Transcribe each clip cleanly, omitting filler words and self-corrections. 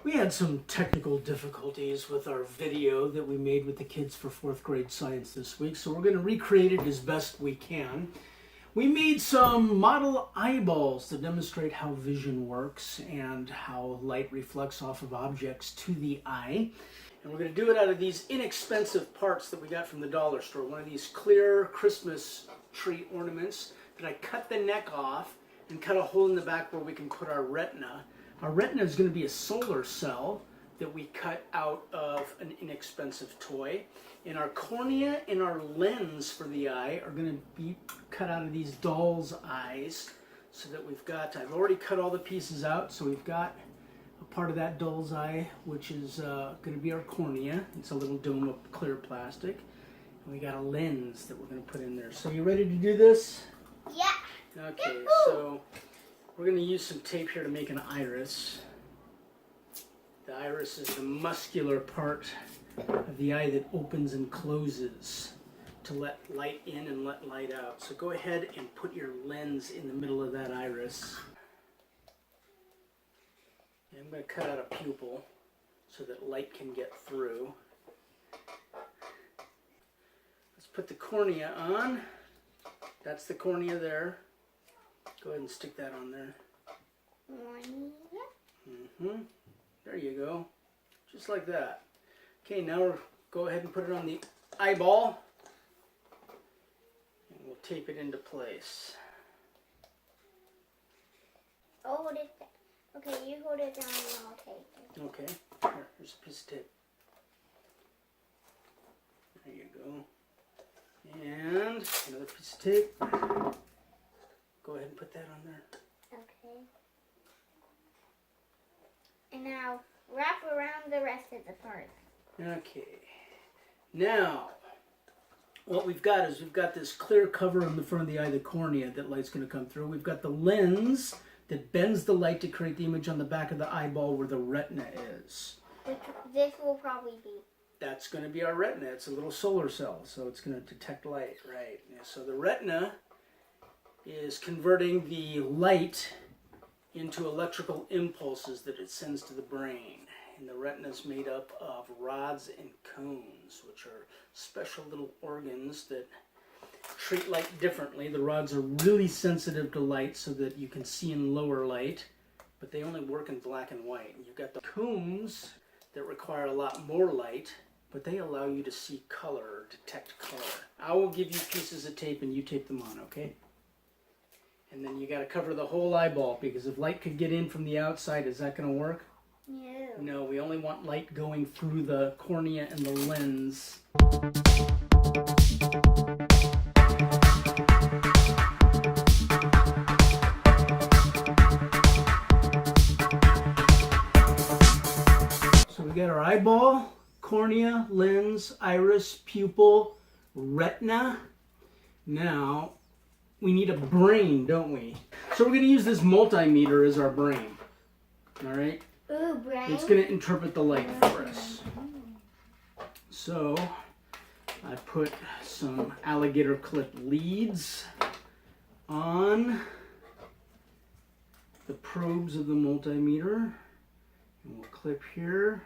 We had some technical difficulties with our video that we made with the kids for 4th grade science this week, so we're going to recreate it as best we can. We made some model eyeballs to demonstrate how vision works and how light reflects off of objects to the eye. And we're going to do it out of these inexpensive parts that we got from the dollar store. One of these clear Christmas tree ornaments that I cut the neck off and cut a hole in the back where we can put our retina. Our retina is going to be a solar cell that we cut out of an inexpensive toy. And our cornea and our lens for the eye are going to be cut out of these doll's eyes. So that we've got, I've already cut all the pieces out, so we've got a part of that doll's eye, which is going to be our cornea. It's a little dome of clear plastic. And we got a lens that we're going to put in there. So you ready to do this? Yeah. Okay, so we're going to use some tape here to make an iris. The iris is the muscular part of the eye that opens and closes to let light in and let light out. So go ahead and put your lens in the middle of that iris. And I'm going to cut out a pupil so that light can get through. Let's put the cornea on. That's the cornea there. Go ahead and stick that on there. There you go. Just like that. Okay, now we'll go ahead and put it on the eyeball. And we'll tape it into place. Hold it. Okay, you hold it down and I'll tape it. Okay. Here's a piece of tape. There you go. And another piece of tape. Go ahead and put that on there. Okay. And now wrap around the rest of the part. Okay. Now, what we've got is we've got this clear cover on the front of the eye, the cornea, that light's going to come through. We've got the lens that bends the light to create the image on the back of the eyeball where the retina is. This will probably be. That's going to be our retina. It's a little solar cell, so it's going to detect light, right? So the retina is converting the light into electrical impulses that it sends to the brain. And the retina is made up of rods and cones, which are special little organs that treat light differently. The rods are really sensitive to light so that you can see in lower light, but they only work in black and white. And you've got the cones that require a lot more light, but they allow you to see color or detect color. I will give you pieces of tape and you tape them on, okay? And then you got to cover the whole eyeball, because if light could get in from the outside, is that going to work? No. No, we only want light going through the cornea and the lens. So we got our eyeball, cornea, lens, iris, pupil, retina. Now, we need a brain, don't we? So we're going to use this multimeter as our brain. All right? Ooh, brain. It's going to interpret the light for us. So I put some alligator clip leads on the probes of the multimeter. And we'll clip here.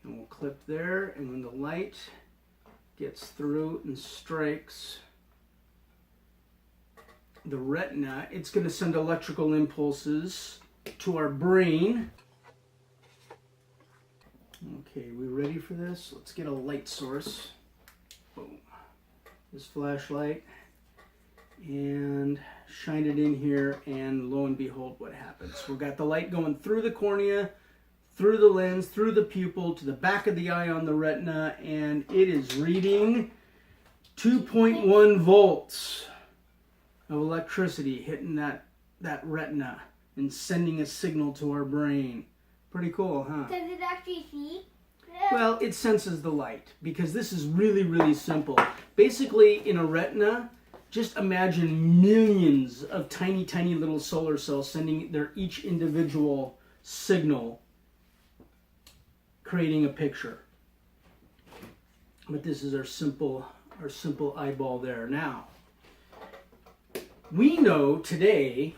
And we'll clip there. And when the light gets through and strikes the retina, it's going to send electrical impulses to our brain. Okay, we ready for this? Let's get a light source. Boom. This flashlight. And shine it in here, and lo and behold, what happens? We've got the light going through the cornea, through the lens, through the pupil, to the back of the eye on the retina, and it is reading 2.1 volts of electricity hitting that retina and sending a signal to our brain. Pretty cool, huh? Does it actually see? Well, it senses the light, because this is really, really simple. Basically, in a retina, just imagine millions of tiny, tiny little solar cells sending their each individual signal, creating a picture. But this is our simple eyeball there. Now, we know today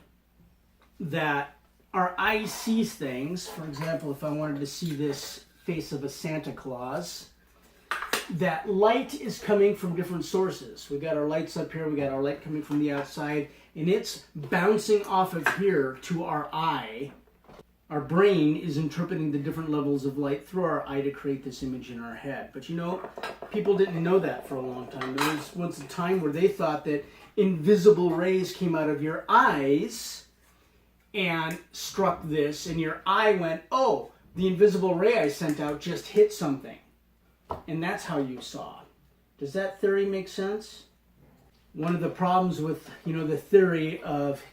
that our eye sees things. For example, if I wanted to see this face of a Santa Claus, that light is coming from different sources. We got our lights up here, we got our light coming from the outside, and it's bouncing off of here to our eye. Our brain is interpreting the different levels of light through our eye to create this image in our head. But you know, people didn't know that for a long time. There was once a time where they thought that invisible rays came out of your eyes and struck this, and your eye went, oh, the invisible ray I sent out just hit something. And that's how you saw. Does that theory make sense? One of the problems with, the theory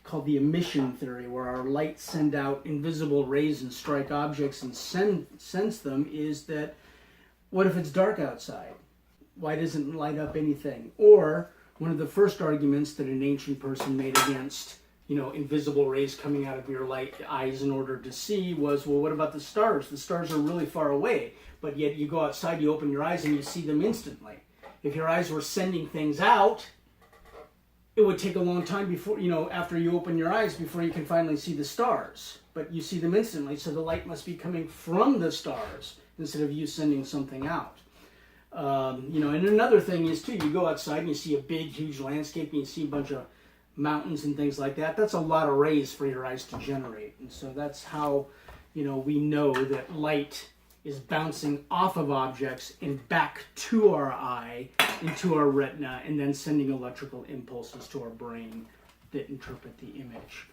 called the emission theory, where our light send out invisible rays and strike objects and sense them, is that what if it's dark outside? Why doesn't it light up anything? Or one of the first arguments that an ancient person made against, invisible rays coming out of your eyes in order to see was, well, what about the stars? The stars are really far away, but yet you go outside, you open your eyes, and you see them instantly. If your eyes were sending things out, it would take a long time before, after you open your eyes, before you can finally see the stars. But you see them instantly, so the light must be coming from the stars instead of you sending something out. And another thing is, too, you go outside and you see a big, huge landscape, and you see a bunch of mountains and things like that. That's a lot of rays for your eyes to generate. And so that's how, we know that light is bouncing off of objects and back to our eye, into our retina, and then sending electrical impulses to our brain that interpret the image.